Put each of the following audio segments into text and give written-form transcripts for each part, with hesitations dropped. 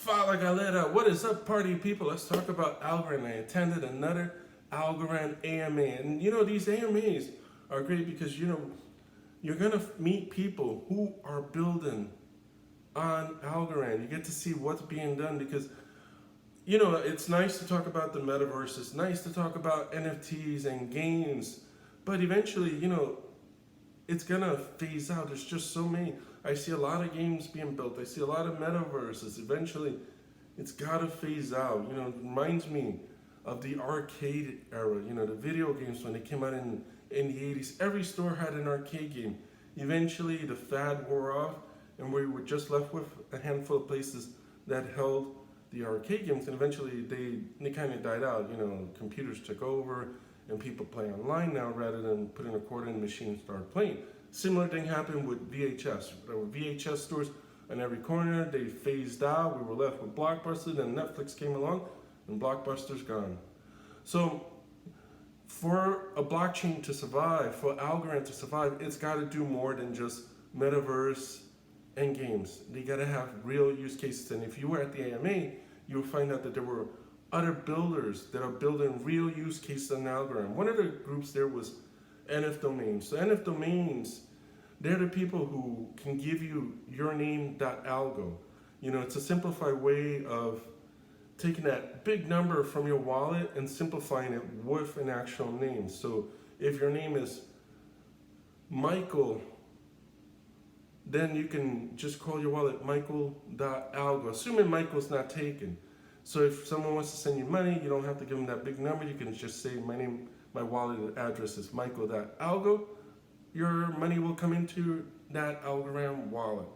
Fala galera, what is up party people? Let's talk about Algorand. I attended another Algorand AMA, and these AMAs are great because you're gonna meet people who are building on Algorand. You get to see what's being done because it's nice to talk about the metaverse, it's nice to talk about NFTs and games, but eventually it's gonna phase out. There's just so many. I see a lot of games being built. I see a lot of metaverses. Eventually, it's gotta phase out. It reminds me of the arcade era. The video games when they came out in the 80s. Every store had an arcade game. Eventually, the fad wore off, and we were just left with a handful of places that held the arcade games. And eventually, they kind of died out. Computers took over, and people play online now rather than putting a quarter in the machine and start playing. Similar thing happened with VHS. There were VHS stores on every corner. They phased out. We were left with Blockbuster. Then Netflix came along, and Blockbuster's gone. So for a blockchain to survive, for Algorand to survive, it's got to do more than just metaverse and games. They got to have real use cases. And if you were at the AMA, you would find out that there were other builders that are building real use cases on Algorand. One of the groups there was NF domains. So NF domains, they're the people who can give you YOURNAME.ALGO. It's a simplified way of taking that big number from your wallet and simplifying it with an actual name. So if your name is Michael, then you can just call your wallet Michael.ALGO, assuming Michael's not taken. So if someone wants to send you money, you don't have to give them that big number. You can just say my wallet address is Michael.ALGO. Your money will come into that Algorand wallet.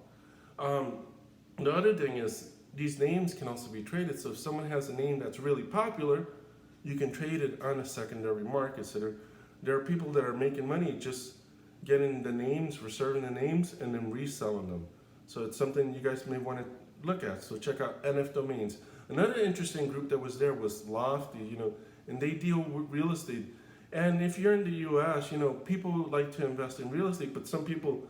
The other thing is these names can also be traded. So if someone has a name that's really popular, you can trade it on a secondary market. So there are people that are making money just getting the names, reserving the names, and then reselling them. So it's something you guys may want to look at. So check out NF domains. Another interesting group that was there was Lofty, and they deal with real estate. And if you're in the US, people like to invest in real estate, but some people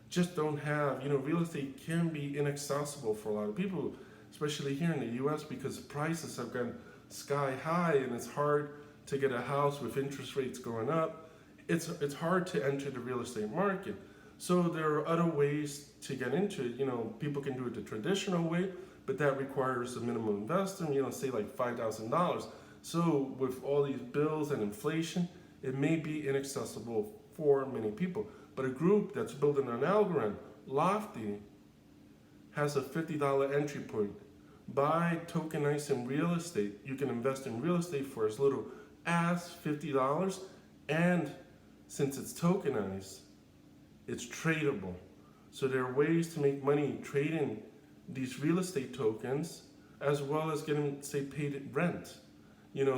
just don't have, real estate can be inaccessible for a lot of people, especially here in the US because prices have gone sky high and it's hard to get a house with interest rates going up. It's hard to enter the real estate market. So there are other ways to get into it. People can do it the traditional way, but that requires a minimum investment, say like $5,000. So with all these bills and inflation, it may be inaccessible for many people. But a group that's building an Algorand, Lofty, has a $50 entry point. By tokenizing real estate, you can invest in real estate for as little as $50. And since it's tokenized, it's tradable. So there are ways to make money trading these real estate tokens as well as getting, say, paid rent.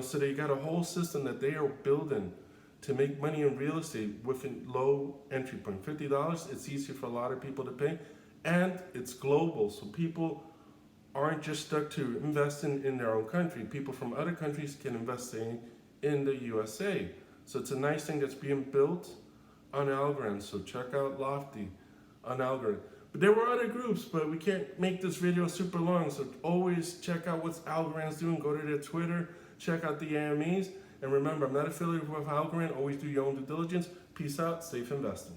So they got a whole system that they are building to make money in real estate with a low entry point. $50, it's easy for a lot of people to pay, and it's global. So people aren't just stuck to investing in their own country. People from other countries can invest in the USA. So it's a nice thing that's being built on Algorand. So check out Lofty on Algorand. But there were other groups, but we can't make this video super long. So always check out what Algorand's doing. Go to their Twitter, check out the AMAs. And remember, I'm not affiliated with Algorand. Always do your own due diligence. Peace out. Safe investing.